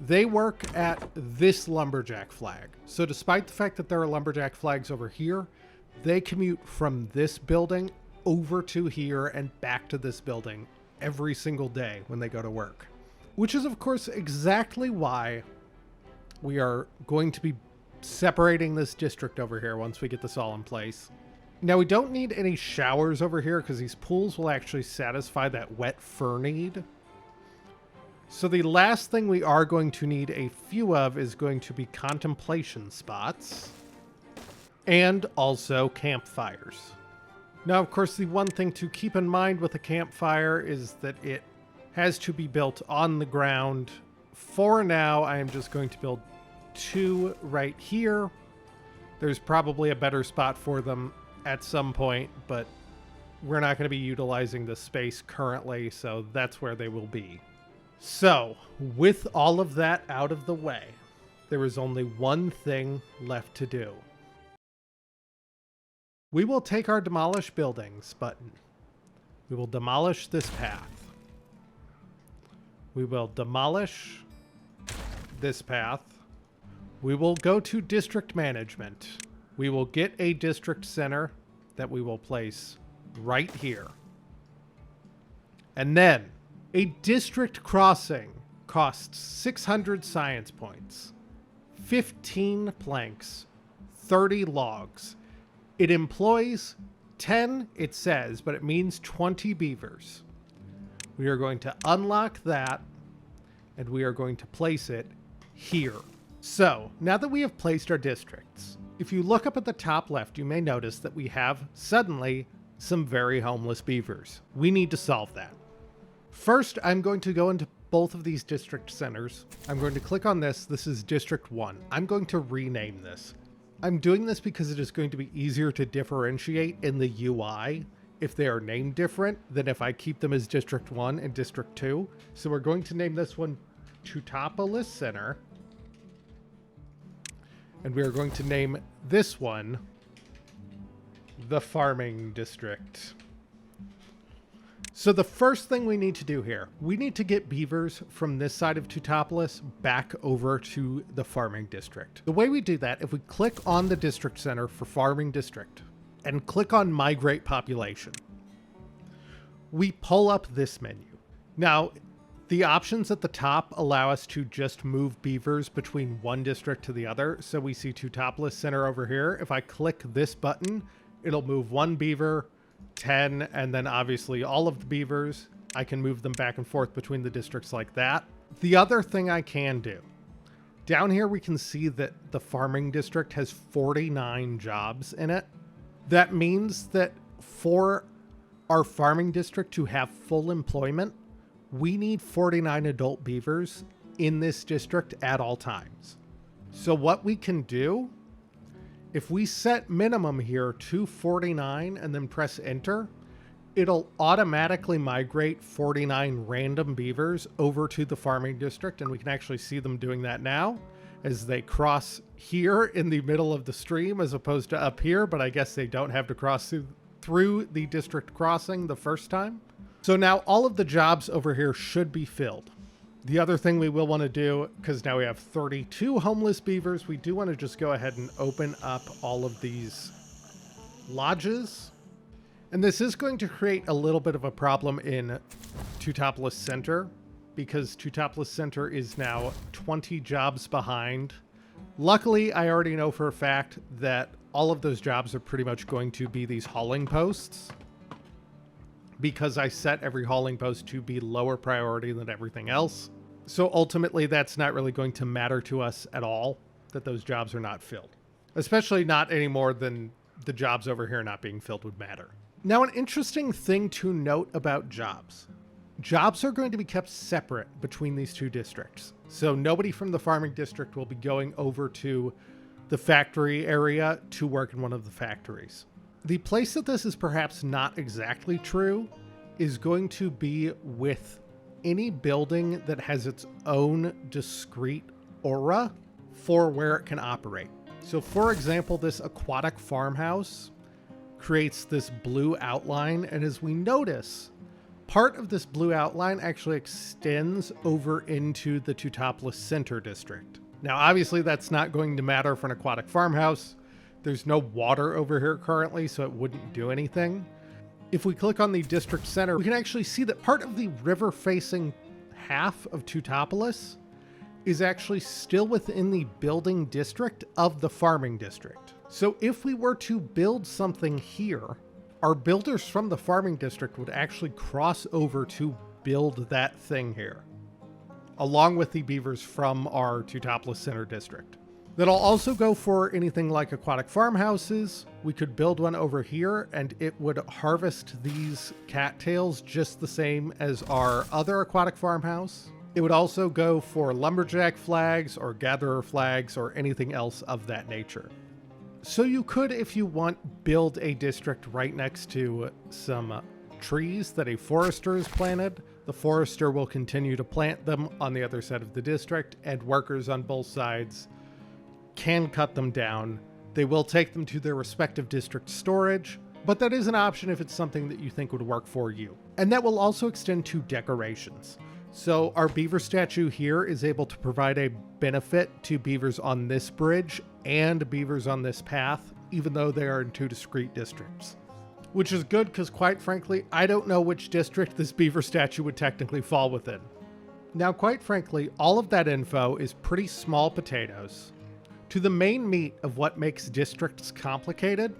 They work at this lumberjack flag. So despite the fact that there are lumberjack flags over here, they commute from this building over to here and back to this building every single day when they go to work. Which is, of course, exactly why we are going to be separating this district over here once we get this all in place. Now, we don't need any showers over here because these pools will actually satisfy that wet fur need. So the last thing we are going to need a few of is going to be contemplation spots and also campfires. Now, of course, the one thing to keep in mind with a campfire is that it has to be built on the ground. For now, I am just going to build 2 right here. There's probably a better spot for them at some point, but we're not going to be utilizing the space currently, so that's where they will be. So, with all of that out of the way, there is only one thing left to do. We will take our demolish buildings button. We will demolish this path. We will demolish this path. We will go to district management. We will get a district center that we will place right here. And then a district crossing costs 600 science points, 15 planks, 30 logs. It employs 10, it says, but it means 20 beavers. We are going to unlock that, and we are going to place it here. So, now that we have placed our districts, if you look up at the top left, you may notice that we have suddenly some very homeless beavers. We need to solve that. First, I'm going to go into both of these district centers. I'm going to click on this. This is District 1. I'm going to rename this. I'm doing this because it is going to be easier to differentiate in the UI if they are named different than if I keep them as District 1 and District 2. So we're going to name this one Tutopolis Center. And we are going to name this one the Farming District. So the first thing we need to do here, we need to get beavers from this side of Tutopolis back over to the Farming District. The way we do that, if we click on the District Center for Farming District and click on Migrate Population, we pull up this menu. Now, the options at the top allow us to just move beavers between one district to the other. So we see Tutopolis Center over here. If I click this button, it'll move one beaver, 10, and then obviously all of the beavers. I can move them back and forth between the districts like that. The other thing I can do, down here we can see that the Farming District has 49 jobs in it. That means that for our Farming District to have full employment, we need 49 adult beavers in this district at all times. So what we can do, if we set minimum here to 49 and then press enter, it'll automatically migrate 49 random beavers over to the Farming District, and we can actually see them doing that now as they cross here in the middle of the stream as opposed to up here, but I guess they don't have to cross through the district crossing the first time. So now all of the jobs over here should be filled. The other thing we will want to do, because now we have 32 homeless beavers, we do want to just go ahead and open up all of these lodges. And this is going to create a little bit of a problem in Tutopolis Center, because Tutopolis Center is now 20 jobs behind. Luckily, I already know for a fact that all of those jobs are pretty much going to be these hauling posts, because I set every hauling post to be lower priority than everything else. So ultimately, that's not really going to matter to us at all, that those jobs are not filled. Especially not any more than the jobs over here not being filled would matter. Now, an interesting thing to note about jobs. Jobs are going to be kept separate between these two districts. So nobody from the Farming District will be going over to the factory area to work in one of the factories. The place that this is perhaps not exactly true is going to be with any building that has its own discrete aura for where it can operate. So for example, this aquatic farmhouse creates this blue outline, and as we notice, part of this blue outline actually extends over into the Tutopolis Center district. Now obviously that's not going to matter for an aquatic farmhouse. There's no water over here currently, so it wouldn't do anything. If we click on the district center, we can actually see that part of the river-facing half of Tutopolis is actually still within the building district of the Farming District. So if we were to build something here, our builders from the Farming District would actually cross over to build that thing here, along with the beavers from our Tutopolis Center district. That'll also go for anything like aquatic farmhouses. We could build one over here and it would harvest these cattails just the same as our other aquatic farmhouse. It would also go for lumberjack flags or gatherer flags or anything else of that nature. So you could, if you want, build a district right next to some trees that a forester has planted. The forester will continue to plant them on the other side of the district, and workers on both sides can cut them down. They will take them to their respective district storage, but that is an option if it's something that you think would work for you. And that will also extend to decorations. So our beaver statue here is able to provide a benefit to beavers on this bridge and beavers on this path, even though they are in two discrete districts. Which is good because, quite frankly, I don't know which district this beaver statue would technically fall within. Now, quite frankly, all of that info is pretty small potatoes to the main meat of what makes districts complicated,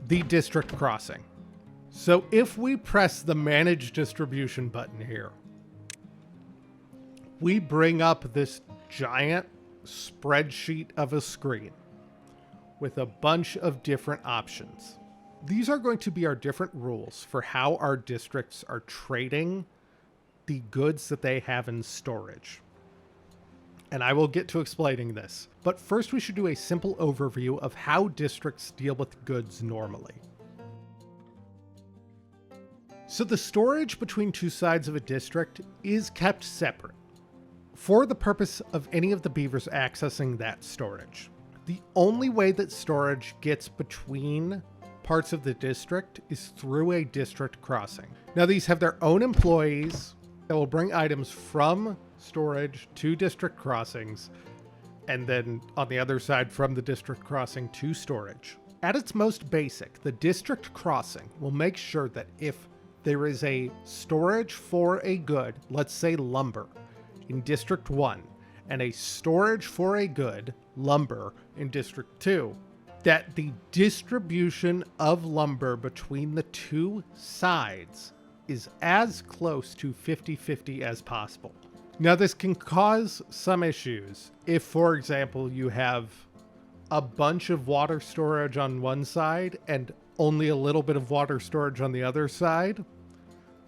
the district crossing. So if we press the Manage Distribution button here, we bring up this giant spreadsheet of a screen with a bunch of different options. These are going to be our different rules for how our districts are trading the goods that they have in storage. And I will get to explaining this. But first we should do a simple overview of how districts deal with goods normally. So the storage between two sides of a district is kept separate for the purpose of any of the beavers accessing that storage. The only way that storage gets between parts of the district is through a district crossing. Now these have their own employees that will bring items from storage to district crossings, and then on the other side from the district crossing to storage. At its most basic, the district crossing will make sure that if there is a storage for a good, let's say lumber, in District 1, and a storage for a good, lumber, in District 2, that the distribution of lumber between the two sides is as close to 50-50 as possible. Now this can cause some issues if, for example, you have a bunch of water storage on one side and only a little bit of water storage on the other side,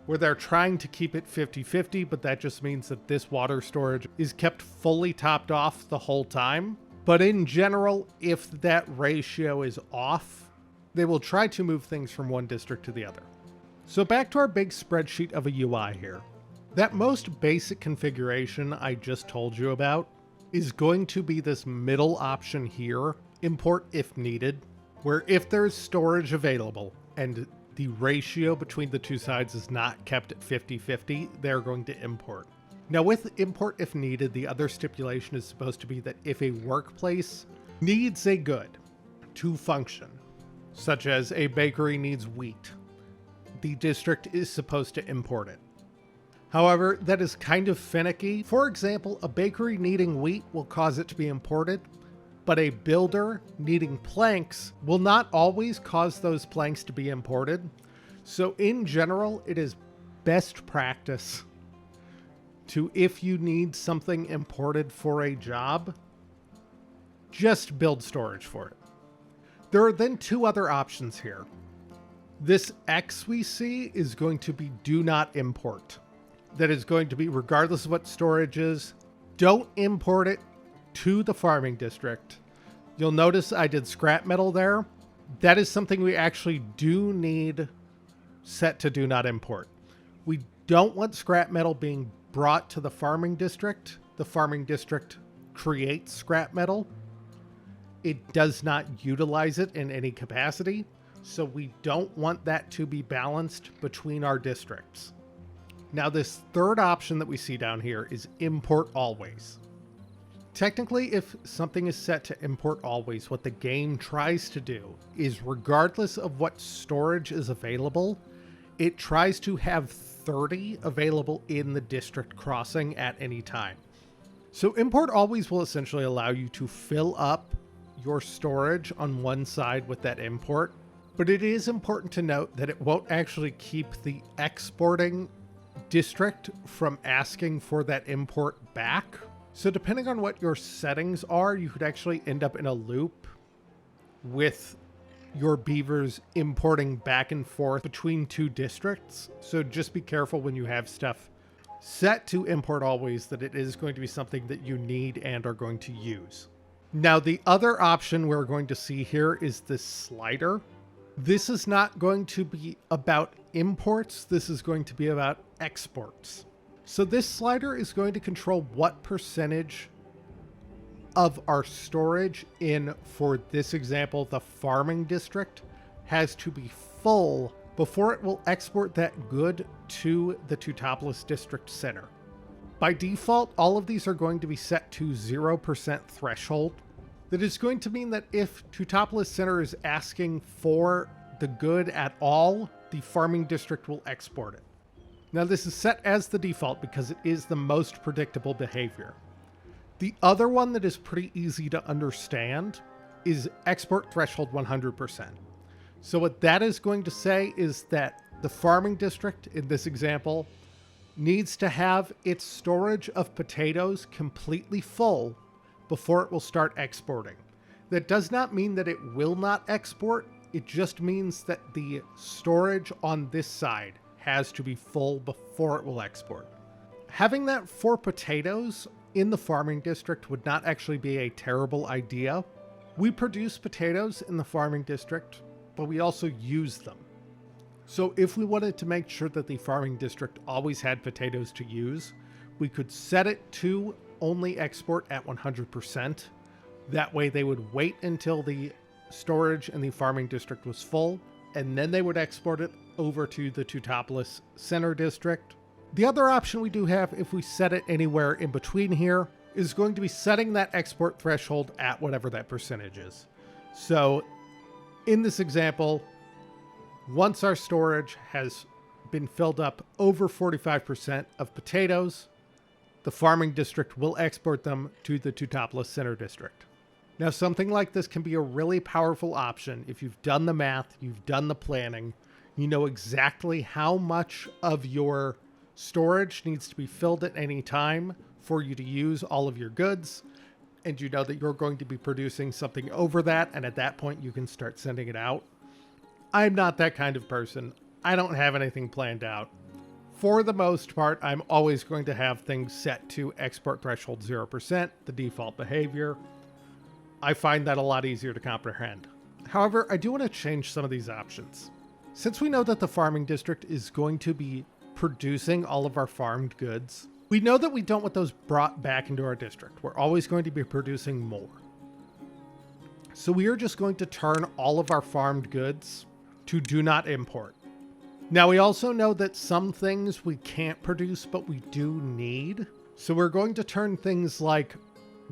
where they're trying to keep it 50-50, but that just means that this water storage is kept fully topped off the whole time. But in general, if that ratio is off, they will try to move things from one district to the other. So back to our big spreadsheet of a UI here. That most basic configuration I just told you about is going to be this middle option here, import if needed, where if there's storage available and the ratio between the two sides is not kept at 50-50, they're going to import. Now with import if needed, the other stipulation is supposed to be that if a workplace needs a good to function, such as a bakery needs wheat, the district is supposed to import it. However, that is kind of finicky. For example, a bakery needing wheat will cause it to be imported, but a builder needing planks will not always cause those planks to be imported. So in general, it is best practice to, if you need something imported for a job, just build storage for it. There are then two other options here. This X we see is going to be do not import. That is going to be, regardless of what storage is, don't import it to the farming district. You'll notice I did scrap metal there. That is something we actually do need set to do not import. We don't want scrap metal being brought to the farming district. The farming district creates scrap metal. It does not utilize it in any capacity. So we don't want that to be balanced between our districts. Now this third option that we see down here is import always. Technically, if something is set to import always, what the game tries to do is, regardless of what storage is available, it tries to have 30 available in the district crossing at any time. So import always will essentially allow you to fill up your storage on one side with that import, but it is important to note that it won't actually keep the exporting district from asking for that import back. So depending on what your settings are, you could actually end up in a loop with your beavers importing back and forth between two districts. So just be careful when you have stuff set to import always that it is going to be something that you need and are going to use. Now the other option we're going to see here is this slider. This is not going to be about imports. This is going to be about exports. So this slider is going to control what percentage of our storage in, for this example, the farming district, has to be full before it will export that good to the Tutopolis district center. By default, all of these are going to be set to 0% threshold. That is going to mean that if Tutopolis Center is asking for the good at all, the farming district will export it. Now this is set as the default because it is the most predictable behavior. The other one that is pretty easy to understand is export threshold 100%. So what that is going to say is that the farming district, in this example, needs to have its storage of potatoes completely full before it will start exporting. That does not mean that it will not export. It just means that the storage on this side has to be full before it will export. Having that for potatoes in the farming district would not actually be a terrible idea. We produce potatoes in the farming district, but we also use them. So if we wanted to make sure that the farming district always had potatoes to use, we could set it to only export at 100%. That way they would wait until the storage in the farming district was full, and then they would export it over to the Tutopolis Center District. The other option we do have, if we set it anywhere in between here, is going to be setting that export threshold at whatever that percentage is. So in this example, once our storage has been filled up over 45% of potatoes, the farming district will export them to the Tutopolis Center District. Now, something like this can be a really powerful option if you've done the math, you've done the planning, you know exactly how much of your storage needs to be filled at any time for you to use all of your goods, and you know that you're going to be producing something over that, and at that point you can start sending it out. I'm not that kind of person. I don't have anything planned out. For the most part, I'm always going to have things set to export threshold 0%, the default behavior. I find that a lot easier to comprehend. However, I do want to change some of these options. Since we know that the farming district is going to be producing all of our farmed goods, we know that we don't want those brought back into our district. We're always going to be producing more. So we are just going to turn all of our farmed goods to do not import. Now, we also know that some things we can't produce, but we do need. So we're going to turn things like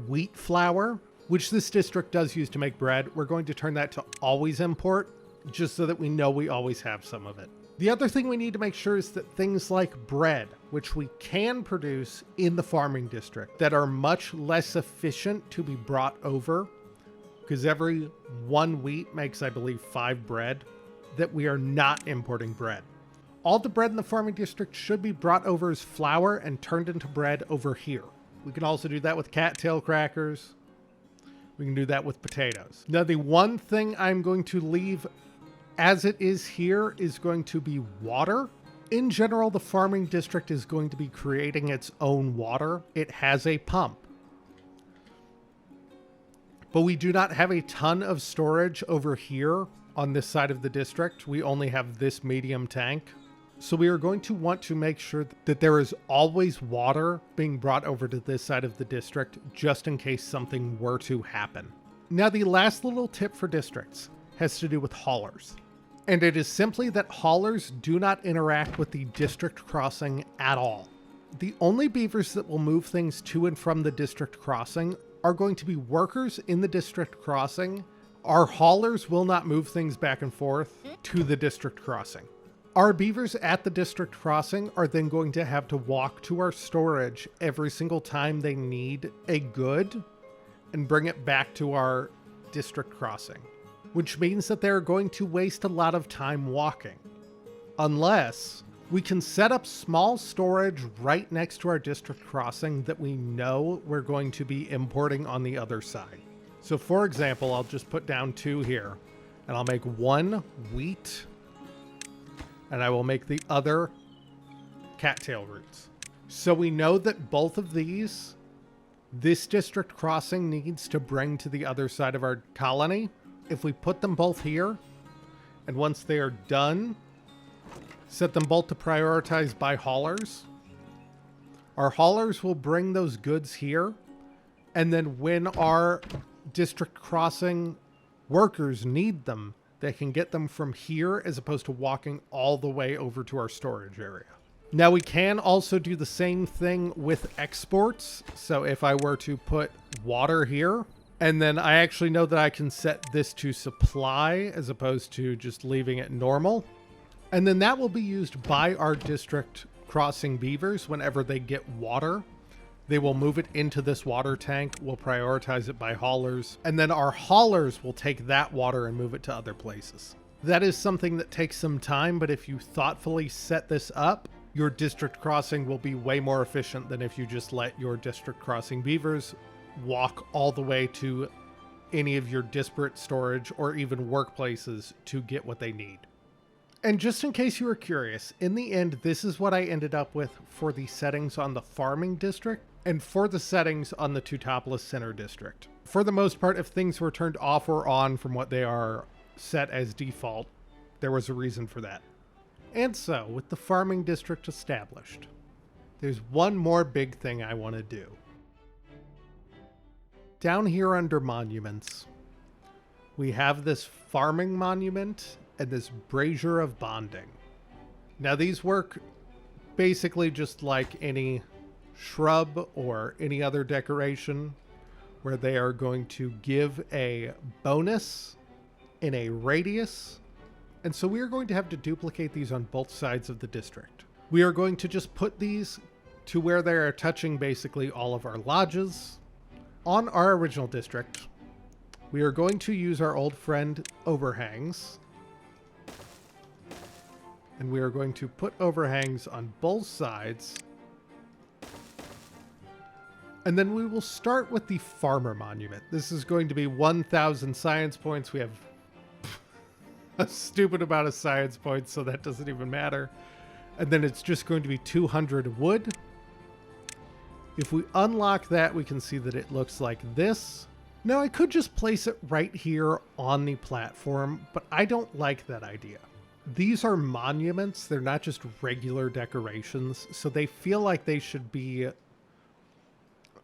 wheat flour, which this district does use to make bread. We're going to turn that to always import, just so that we know we always have some of it. The other thing we need to make sure is that things like bread, which we can produce in the farming district, that are much less efficient to be brought over, because every one wheat makes, I believe, 5 bread, that we are not importing bread. All the bread in the farming district should be brought over as flour and turned into bread over here. We can also do that with cattail crackers. We can do that with potatoes. Now, the one thing I'm going to leave as it is here is going to be water. In general, the farming district is going to be creating its own water. It has a pump. But we do not have a ton of storage over here on this side of the district. We only have this medium tank. So we are going to want to make sure that there is always water being brought over to this side of the district, just in case something were to happen. Now, the last little tip for districts has to do with haulers. And it is simply that haulers do not interact with the district crossing at all. The only beavers that will move things to and from the district crossing are going to be workers in the district crossing. Our haulers will not move things back and forth to the district crossing. Our beavers at the district crossing are then going to have to walk to our storage every single time they need a good and bring it back to our district crossing, which means that they're going to waste a lot of time walking. Unless we can set up small storage right next to our district crossing that we know we're going to be importing on the other side. So for example, I'll just put down 2 here, and I'll make 1 wheat, and I will make the other cattail roots. So we know that both of these, this district crossing needs to bring to the other side of our colony. If we put them both here, and once they are done, set them both to prioritize by haulers, our haulers will bring those goods here, and then when our district crossing workers need them, they can get them from here as opposed to walking all the way over to our storage area. Now, we can also do the same thing with exports. So if I were to put water here, and then I actually know that I can set this to supply as opposed to just leaving it normal. And then that will be used by our district crossing beavers whenever they get water. They will move it into this water tank. We'll prioritize it by haulers. And then our haulers will take that water and move it to other places. That is something that takes some time, but if you thoughtfully set this up, your district crossing will be way more efficient than if you just let your district crossing beavers walk all the way to any of your disparate storage or even workplaces to get what they need. And just in case you were curious, in the end, this is what I ended up with for the settings on the farming district and for the settings on the Tutopolis Center district. For the most part, if things were turned off or on from what they are set as default, there was a reason for that. And so, with the farming district established, there's one more big thing I want to do. Down here under monuments, we have this farming monument and this brazier of bonding. Now these work basically just like any shrub or any other decoration, where they are going to give a bonus in a radius. And so we are going to have to duplicate these on both sides of the district. We are going to just put these to where they are touching basically all of our lodges. On our original district, we are going to use our old friend overhangs. And we are going to put overhangs on both sides. And then we will start with the farmer monument. This is going to be 1,000 science points. We have a stupid amount of science points, so that doesn't even matter. And then it's just going to be 200 wood. If we unlock that, we can see that it looks like this. Now, I could just place it right here on the platform, but I don't like that idea. These are monuments. They're not just regular decorations, so they feel like they should be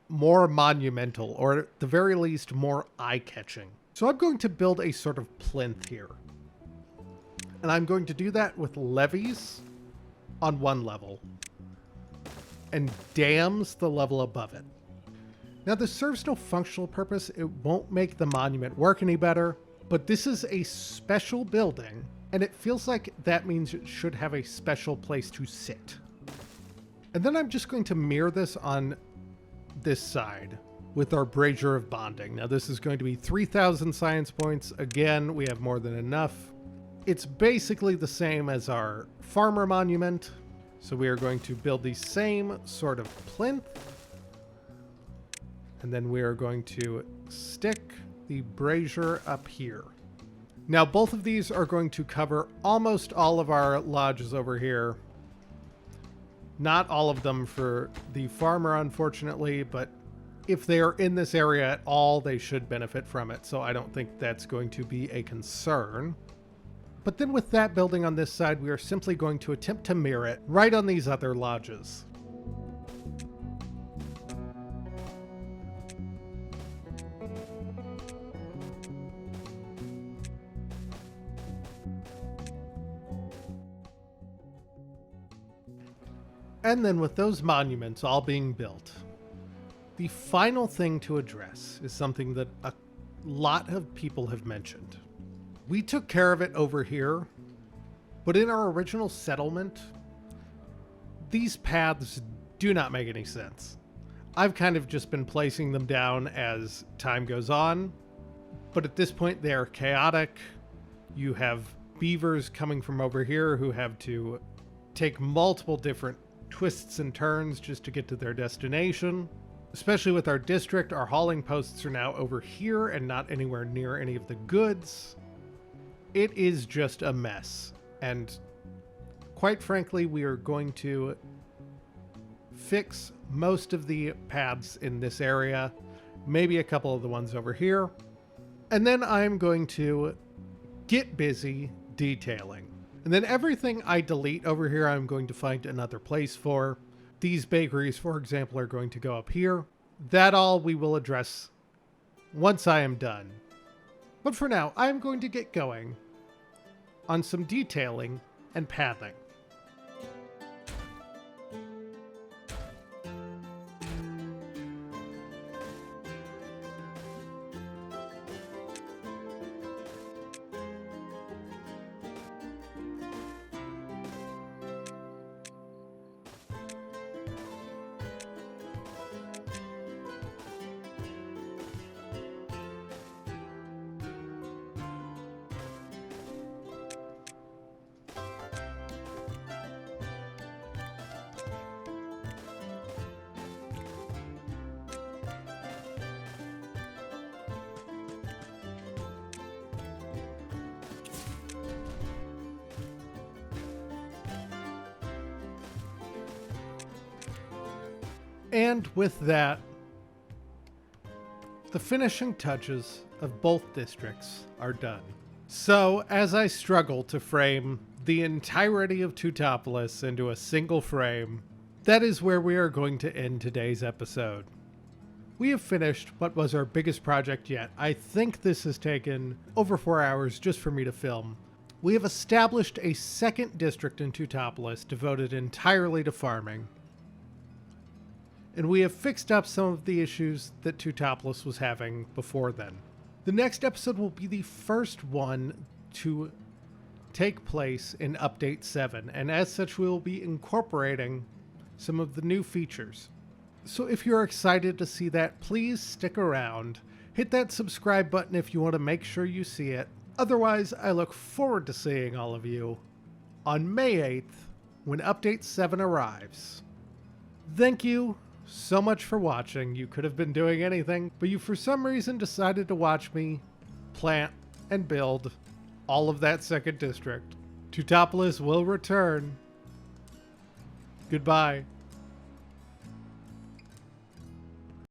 more monumental, or at the very least, more eye-catching. So I'm going to build a sort of plinth here. And I'm going to do that with levees on one level and dams the level above it. Now, this serves no functional purpose. It won't make the monument work any better, but this is a special building, and it feels like that means it should have a special place to sit. And then I'm just going to mirror this on this side with our brazier of bonding. Now, this is going to be 3,000 science points. Again, we have more than enough. It's basically the same as our farmer monument. So we are going to build the same sort of plinth. And then we are going to stick the brazier up here. Now, both of these are going to cover almost all of our lodges over here. Not all of them for the farmer, unfortunately, but if they are in this area at all, they should benefit from it. So I don't think that's going to be a concern. But then with that building on this side, we are simply going to attempt to mirror it right on these other lodges. And then with those monuments all being built, the final thing to address is something that a lot of people have mentioned. We took care of it over here, but in our original settlement, these paths do not make any sense. I've kind of just been placing them down as time goes on, but at this point they are chaotic. You have beavers coming from over here who have to take multiple different twists and turns just to get to their destination. Especially with our district, our hauling posts are now over here and not anywhere near any of the goods. It is just a mess. And quite frankly, we are going to fix most of the paths in this area, maybe a couple of the ones over here. And then I'm going to get busy detailing. And then everything I delete over here, I'm going to find another place for. These bakeries, for example, are going to go up here. That all we will address once I am done. But for now, I am going to get going on some detailing and pathing. And with that, the finishing touches of both districts are done. So, as I struggle to frame the entirety of Tutopolis into a single frame, that is where we are going to end today's episode. We have finished what was our biggest project yet. I think this has taken over 4 hours just for me to film. We have established a second district in Tutopolis devoted entirely to farming. And we have fixed up some of the issues that Tutopolis was having before then. The next episode will be the first one to take place in Update 7, and as such we will be incorporating some of the new features. So if you're excited to see that, please stick around. Hit that subscribe button if you want to make sure you see it. Otherwise, I look forward to seeing all of you on May 8th when Update 7 arrives. Thank you so much for watching. You could have been doing anything, but you for some reason decided to watch me plant and build all of that second district. Tutopolis will return. Goodbye.